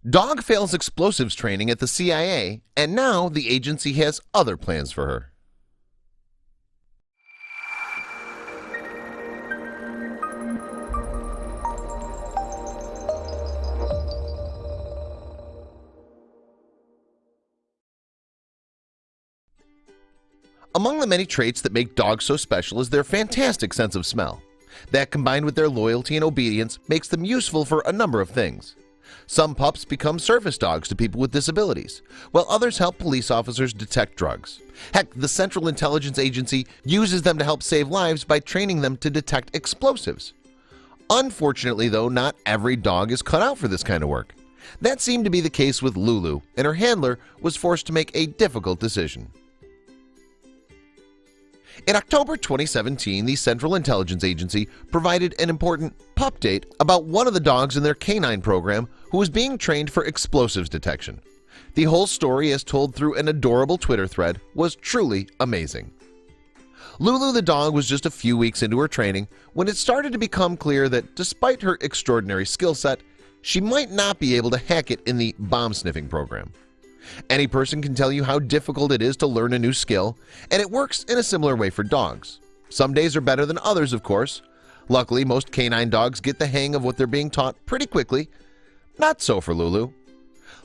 Dog fails explosives training at the CIA, and now the agency has other plans for her. Among the many traits that make dogs so special is their fantastic sense of smell. That, combined with their loyalty and obedience, makes them useful for a number of things. Some pups become service dogs to people with disabilities, while others help police officers detect drugs. Heck, the Central Intelligence Agency uses them to help save lives by training them to detect explosives. Unfortunately, though, not every dog is cut out for this kind of work. That seemed to be the case with Lulu, and her handler was forced to make a difficult decision. In October 2017, the Central Intelligence Agency provided an important pup date about one of the dogs in their canine program who was being trained for explosives detection. The whole story, as told through an adorable Twitter thread, was truly amazing. Lulu the dog was just a few weeks into her training when it started to become clear that despite her extraordinary skill set, she might not be able to hack it in the bomb sniffing program. Any person can tell you how difficult it is to learn a new skill, and it works in a similar way for dogs. Some days are better than others, of course. Luckily, most canine dogs get the hang of what they're being taught pretty quickly. Not so for Lulu.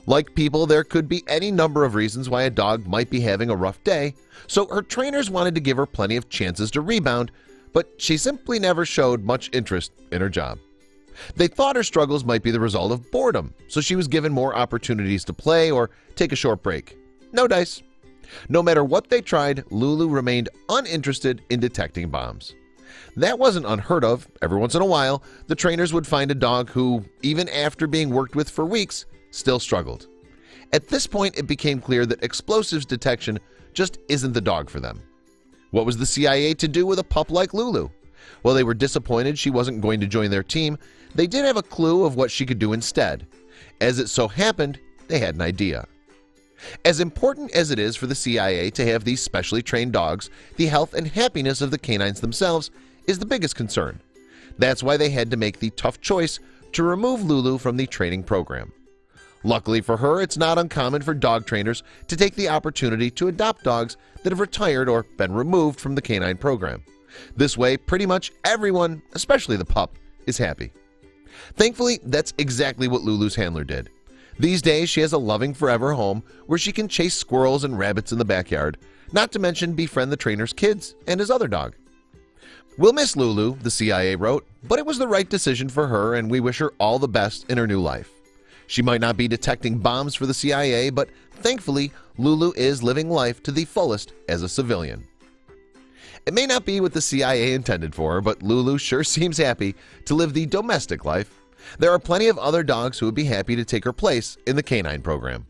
Like people, there could be any number of reasons why a dog might be having a rough day, so her trainers wanted to give her plenty of chances to rebound, but she simply never showed much interest in her job. They thought her struggles might be the result of boredom, so she was given more opportunities to play or take a short break. No dice. No matter what they tried, Lulu remained uninterested in detecting bombs. That wasn't unheard of. Every once in a while, the trainers would find a dog who, even after being worked with for weeks, still struggled. At this point, it became clear that explosives detection just isn't the dog for them. What was the CIA to do with a pup like Lulu? While they were disappointed she wasn't going to join their team, they did have a clue of what she could do instead. As it so happened, they had an idea. As important as it is for the CIA to have these specially trained dogs, the health and happiness of the canines themselves is the biggest concern. That's why they had to make the tough choice to remove Lulu from the training program. Luckily for her, it's not uncommon for dog trainers to take the opportunity to adopt dogs that have retired or been removed from the canine program. This way, pretty much everyone, especially the pup, is happy. Thankfully, that's exactly what Lulu's handler did. These days, she has a loving forever home where she can chase squirrels and rabbits in the backyard, not to mention befriend the trainer's kids and his other dog. "We'll miss Lulu," the CIA wrote, "but it was the right decision for her, and we wish her all the best in her new life. She might not be detecting bombs for the CIA, but thankfully, Lulu is living life to the fullest as a civilian." It may not be what the CIA intended for her, but Lulu sure seems happy to live the domestic life. There are plenty of other dogs who would be happy to take her place in the canine program.